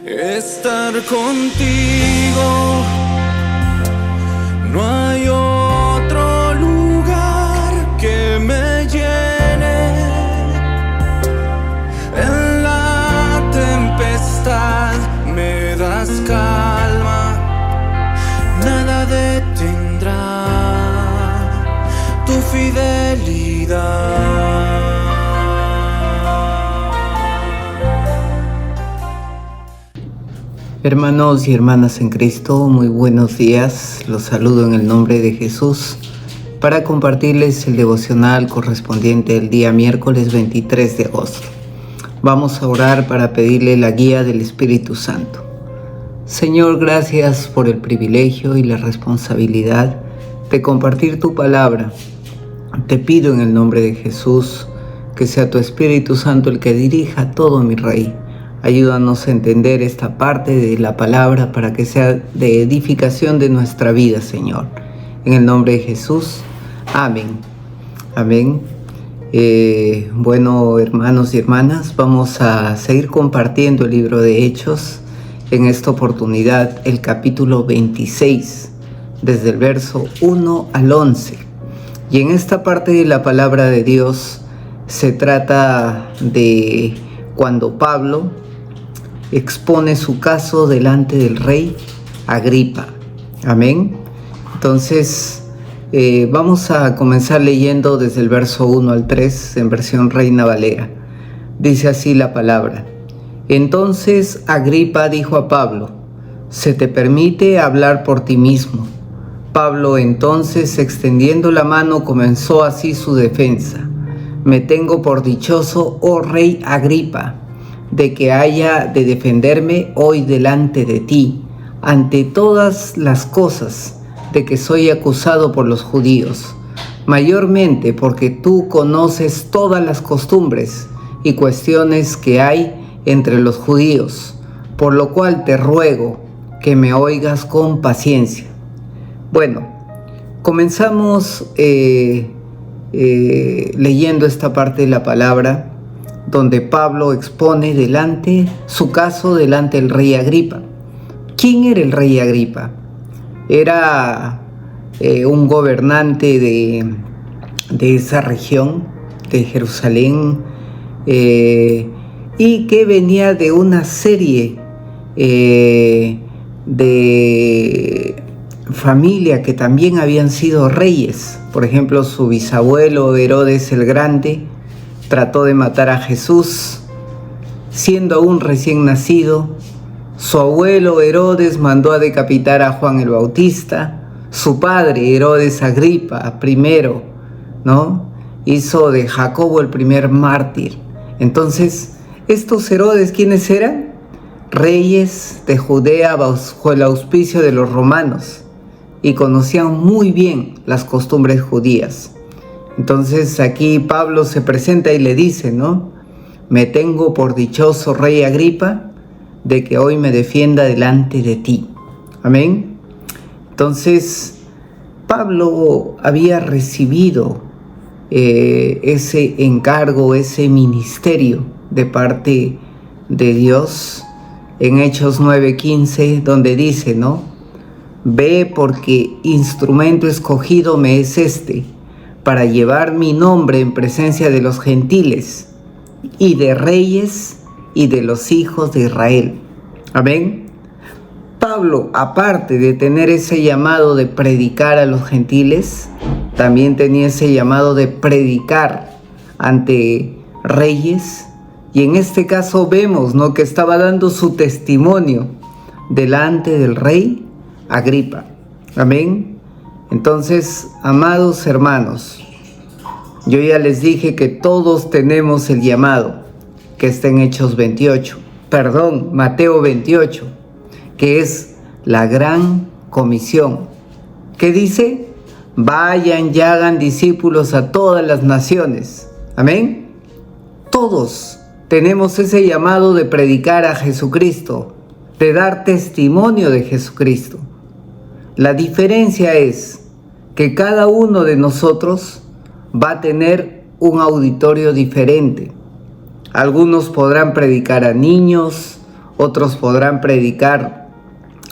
estar contigo. No hay otro lugar que me llene. En la tempestad me das calma, nada detendrá tu fidelidad. Hermanos y hermanas en Cristo, muy buenos días. Los saludo en el nombre de Jesús para compartirles el devocional correspondiente al día miércoles 23 de agosto. Vamos a orar para pedirle la guía del Espíritu Santo. Señor, gracias por el privilegio y la responsabilidad de compartir tu palabra. Te pido en el nombre de Jesús que sea tu Espíritu Santo el que dirija todo, mi Rey. Ayúdanos a entender esta parte de la palabra para que sea de edificación de nuestra vida, Señor. En el nombre de Jesús, amén. Amén. Bueno, hermanos y hermanas, vamos a seguir compartiendo el libro de Hechos. En esta oportunidad, el capítulo 26, desde el verso 1 al 11. Y en esta parte de la palabra de Dios se trata de cuando Pablo expone su caso delante del rey Agripa. Amén. Entonces, vamos a comenzar leyendo desde el verso 1 al 3 en versión Reina Valera. Dice así la palabra. Entonces Agripa dijo a Pablo: «¿Se te permite hablar por ti mismo?» Pablo entonces, extendiendo la mano, comenzó así su defensa. «Me tengo por dichoso, oh rey Agripa, de que haya de defenderme hoy delante de ti, ante todas las cosas de que soy acusado por los judíos, mayormente porque tú conoces todas las costumbres y cuestiones que hay entre los judíos, por lo cual te ruego que me oigas con paciencia». Bueno, comenzamos leyendo esta parte de la palabra, donde Pablo expone su caso delante del rey Agripa. ¿Quién era el rey Agripa? Era un gobernante de esa región, de Jerusalén, y que venía de una serie de familia que también habían sido reyes. Por ejemplo, su bisabuelo Herodes el Grande trató de matar a Jesús siendo aún recién nacido. Su abuelo Herodes mandó a decapitar a Juan el Bautista. Su padre Herodes Agripa I, hizo de Jacobo el primer mártir. Entonces, ¿estos Herodes quiénes eran? Reyes de Judea bajo el auspicio de los romanos, y conocían muy bien las costumbres judías. Entonces aquí Pablo se presenta y le dice, «Me tengo por dichoso rey Agripa, de que hoy me defienda delante de ti». Amén. Entonces Pablo había recibido ese encargo, ese ministerio de parte de Dios en Hechos 9:15, donde dice, «Ve, porque instrumento escogido me es este, para llevar mi nombre en presencia de los gentiles y de reyes y de los hijos de Israel». Amén. Pablo, aparte de tener ese llamado de predicar a los gentiles, también tenía ese llamado de predicar ante reyes, y en este caso vemos, que estaba dando su testimonio delante del rey Agripa. Amén. Entonces, amados hermanos, yo ya les dije que todos tenemos el llamado que está en Mateo 28, que es la gran comisión. ¿Qué dice? Vayan y hagan discípulos a todas las naciones. Amén. Todos tenemos ese llamado de predicar a Jesucristo, de dar testimonio de Jesucristo. La diferencia es que cada uno de nosotros va a tener un auditorio diferente. Algunos podrán predicar a niños, otros podrán predicar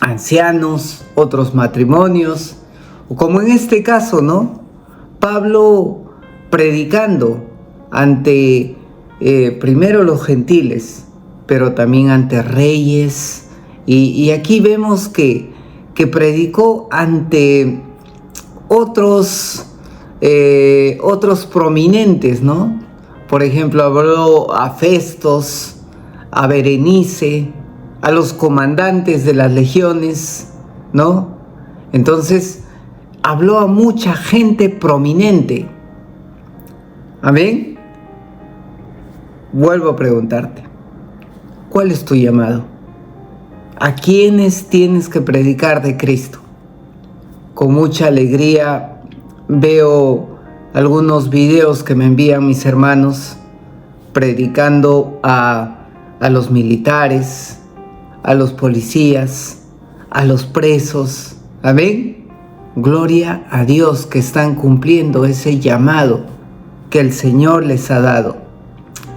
ancianos, otros matrimonios, o como en este caso, ¿no? Pablo predicando ante primero los gentiles, pero también ante reyes, y aquí vemos que predicó ante otros prominentes, ¿no? Por ejemplo, habló a Festos, a Berenice, a los comandantes de las legiones, ¿no? Entonces, habló a mucha gente prominente. ¿Amén? Vuelvo a preguntarte, ¿cuál es tu llamado? ¿A quiénes tienes que predicar de Cristo? Con mucha alegría veo algunos videos que me envían mis hermanos predicando a los militares, a los policías, a los presos. ¿Amén? Gloria a Dios que están cumpliendo ese llamado que el Señor les ha dado.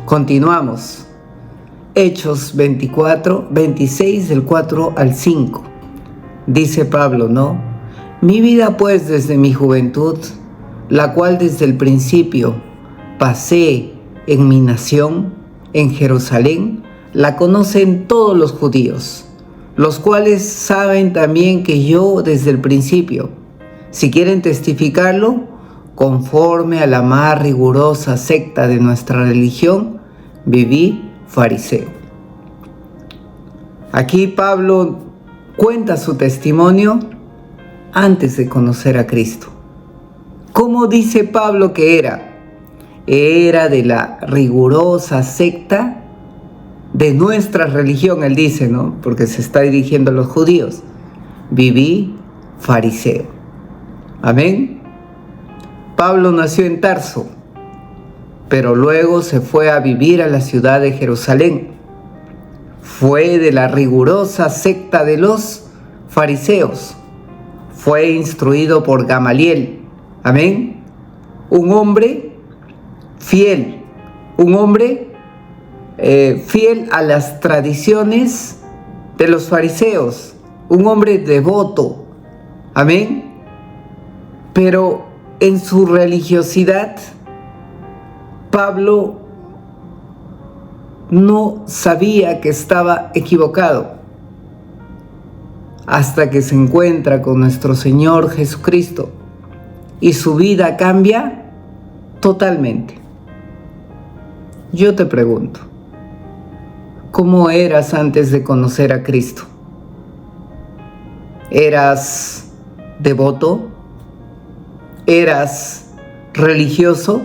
Continuamos. Hechos 24, 26 del 4 al 5. Dice Pablo, ¿no? Mi vida pues desde mi juventud, la cual desde el principio pasé en mi nación, en Jerusalén, la conocen todos los judíos, los cuales saben también que yo desde el principio, si quieren testificarlo, conforme a la más rigurosa secta de nuestra religión, viví fariseo. Aquí Pablo cuenta su testimonio antes de conocer a Cristo. ¿Cómo dice Pablo que era? Era de la rigurosa secta de nuestra religión, él dice, ¿no? Porque se está dirigiendo a los judíos. Viví fariseo. Amén. Pablo nació en Tarso, pero luego se fue a vivir a la ciudad de Jerusalén. Fue de la rigurosa secta de los fariseos. Fue instruido por Gamaliel. Amén. Un hombre fiel. Un hombre fiel a las tradiciones de los fariseos. Un hombre devoto. Amén. Pero en su religiosidad, Pablo no sabía que estaba equivocado hasta que se encuentra con nuestro Señor Jesucristo y su vida cambia totalmente. Yo te pregunto, ¿cómo eras antes de conocer a Cristo? ¿Eras devoto? ¿Eras religioso?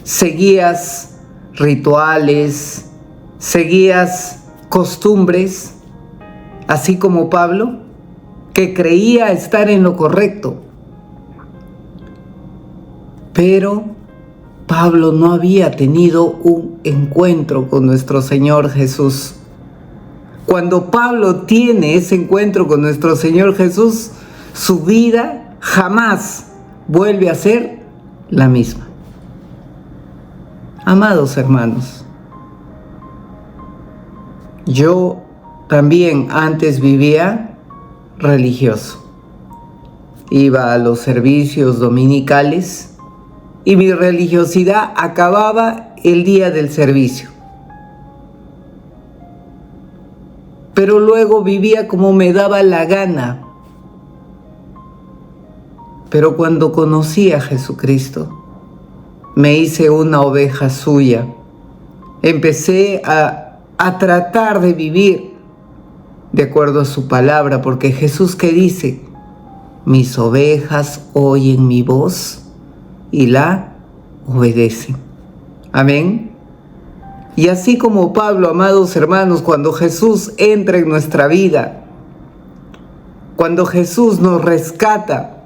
¿Seguías rituales? ¿Seguías costumbres? Así como Pablo, que creía estar en lo correcto. Pero Pablo no había tenido un encuentro con nuestro Señor Jesús. Cuando Pablo tiene ese encuentro con nuestro Señor Jesús, su vida jamás vuelve a ser la misma. Amados hermanos, yo también antes vivía religioso. Iba a los servicios dominicales y mi religiosidad acababa el día del servicio. Pero luego vivía como me daba la gana. Pero cuando conocí a Jesucristo, me hice una oveja suya. Empecé a tratar de vivir de acuerdo a su palabra, porque Jesús que dice, mis ovejas oyen mi voz y la obedecen. Amén. Y así como Pablo, amados hermanos, cuando Jesús entra en nuestra vida, cuando Jesús nos rescata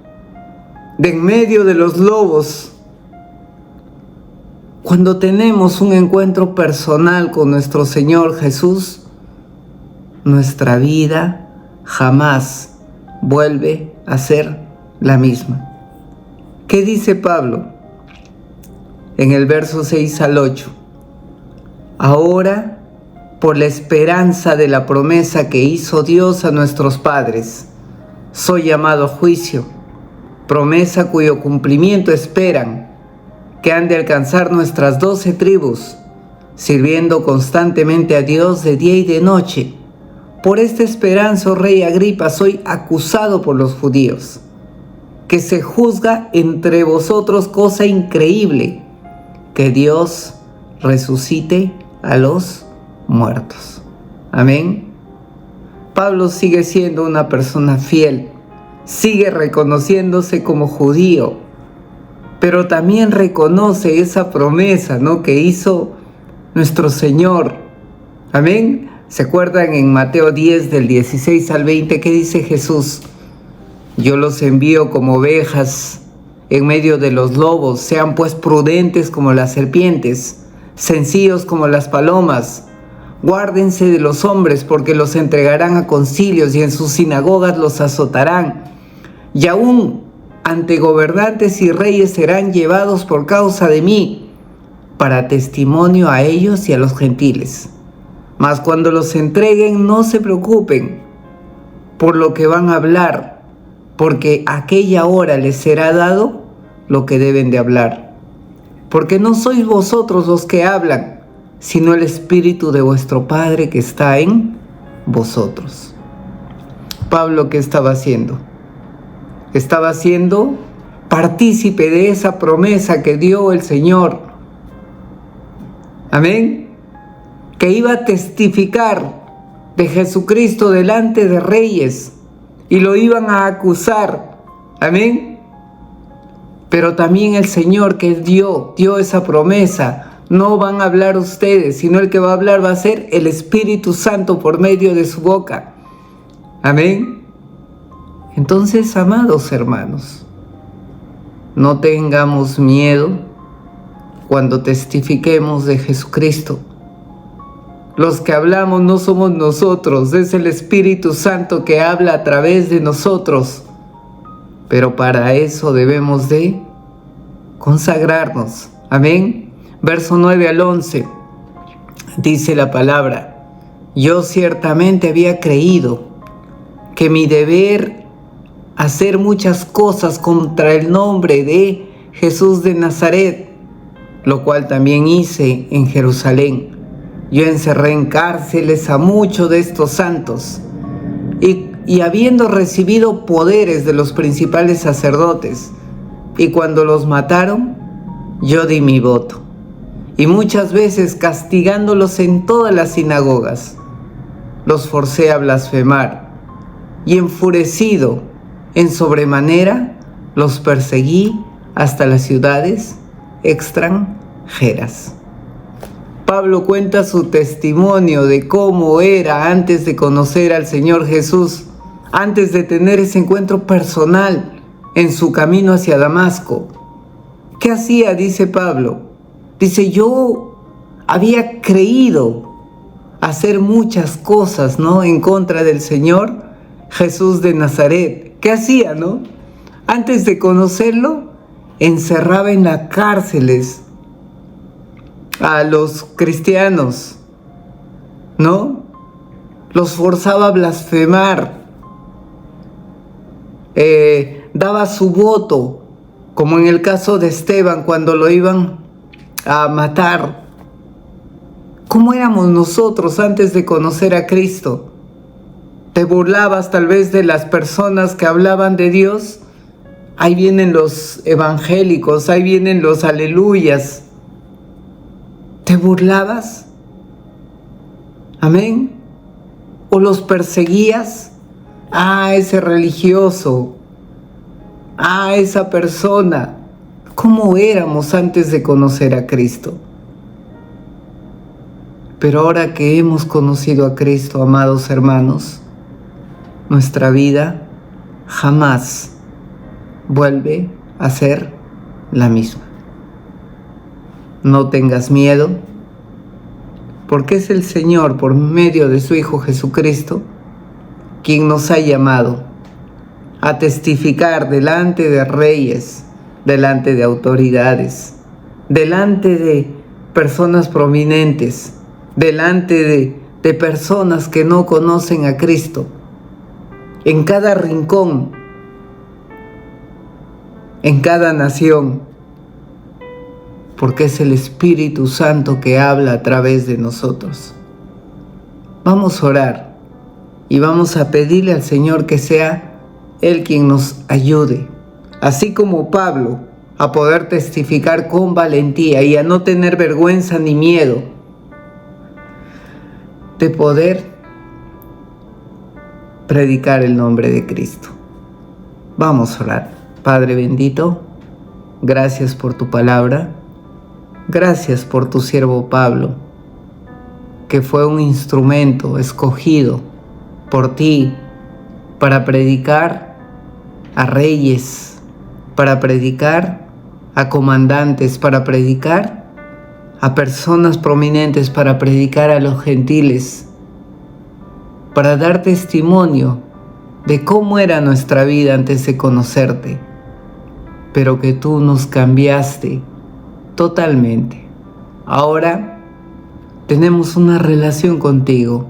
de en medio de los lobos, cuando tenemos un encuentro personal con nuestro Señor Jesús, nuestra vida jamás vuelve a ser la misma. ¿Qué dice Pablo? En el verso 6 al 8. Ahora por la esperanza de la promesa que hizo Dios a nuestros padres. Soy llamado a juicio, promesa cuyo cumplimiento esperan que han de alcanzar nuestras 12 tribus, sirviendo constantemente a Dios de día y de noche. Por esta esperanza, oh rey Agripa, soy acusado por los judíos, que se juzga entre vosotros cosa increíble, que Dios resucite a los muertos. Amén. Pablo sigue siendo una persona fiel, sigue reconociéndose como judío, pero también reconoce esa promesa, ¿no?, que hizo nuestro Señor. Amén. ¿Se acuerdan en Mateo 10 del 16 al 20 que dice Jesús? Yo los envío como ovejas en medio de los lobos, sean pues prudentes como las serpientes, sencillos como las palomas. Guárdense de los hombres, porque los entregarán a concilios y en sus sinagogas los azotarán. Y aún ante gobernantes y reyes serán llevados por causa de mí, para testimonio a ellos y a los gentiles. Mas cuando los entreguen, no se preocupen por lo que van a hablar, porque aquella hora les será dado lo que deben de hablar. Porque no sois vosotros los que hablan, sino el Espíritu de vuestro Padre que está en vosotros. Pablo, ¿qué estaba haciendo? Estaba siendo partícipe de esa promesa que dio el Señor. Amén. Que iba a testificar de Jesucristo delante de reyes y lo iban a acusar. Amén. Pero también el Señor que dio esa promesa. No van a hablar ustedes, sino el que va a hablar va a ser el Espíritu Santo por medio de su boca. Amén. Entonces, amados hermanos, no tengamos miedo cuando testifiquemos de Jesucristo. Los que hablamos no somos nosotros, es el Espíritu Santo que habla a través de nosotros. Pero para eso debemos de consagrarnos. Amén. Verso 9 al 11, dice la palabra: yo ciertamente había creído que mi deber hacer muchas cosas contra el nombre de Jesús de Nazaret, lo cual también hice en Jerusalén. Yo encerré en cárceles a muchos de estos santos, y habiendo recibido poderes de los principales sacerdotes, y cuando los mataron, yo di mi voto. Y muchas veces castigándolos en todas las sinagogas, los forcé a blasfemar, y enfurecido en sobremanera, los perseguí hasta las ciudades extranjeras. Pablo cuenta su testimonio de cómo era antes de conocer al Señor Jesús, antes de tener ese encuentro personal en su camino hacia Damasco. ¿Qué hacía? Dice Pablo. Dice, yo había creído hacer muchas cosas, ¿no?, en contra del Señor Jesús de Nazaret. ¿Qué hacía, no? Antes de conocerlo, encerraba en las cárceles a los cristianos, ¿no? Los forzaba a blasfemar. Daba su voto, como en el caso de Esteban, cuando lo iban a matar. ¿Cómo éramos nosotros antes de conocer a Cristo? ¿Te burlabas tal vez de las personas que hablaban de Dios? Ahí vienen los evangélicos, ahí vienen los aleluyas. ¿Te burlabas? Amén. ¿O los perseguías? Ese religioso. Esa persona. ¿Cómo éramos antes de conocer a Cristo? Pero ahora que hemos conocido a Cristo, amados hermanos, nuestra vida jamás vuelve a ser la misma. No tengas miedo, porque es el Señor, por medio de su Hijo Jesucristo, quien nos ha llamado a testificar delante de reyes, delante de autoridades, delante de personas prominentes, delante de personas que no conocen a Cristo, en cada rincón, en cada nación, porque es el Espíritu Santo que habla a través de nosotros. Vamos a orar y vamos a pedirle al Señor que sea Él quien nos ayude, así como Pablo, a poder testificar con valentía y a no tener vergüenza ni miedo de poder predicar el nombre de Cristo. Vamos a orar. Padre bendito, gracias por tu palabra, gracias por tu siervo Pablo, que fue un instrumento escogido por ti para predicar a reyes, para predicar a comandantes, para predicar a personas prominentes, para predicar a los gentiles, para dar testimonio de cómo era nuestra vida antes de conocerte, pero que tú nos cambiaste totalmente. Ahora tenemos una relación contigo.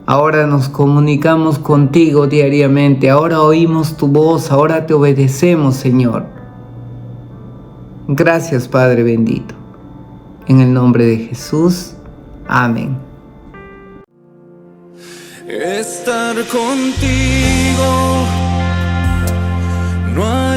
Ahora nos comunicamos contigo diariamente. Ahora oímos tu voz. Ahora te obedecemos, Señor. Gracias, Padre bendito. En el nombre de Jesús. Amén. Estar contigo no hay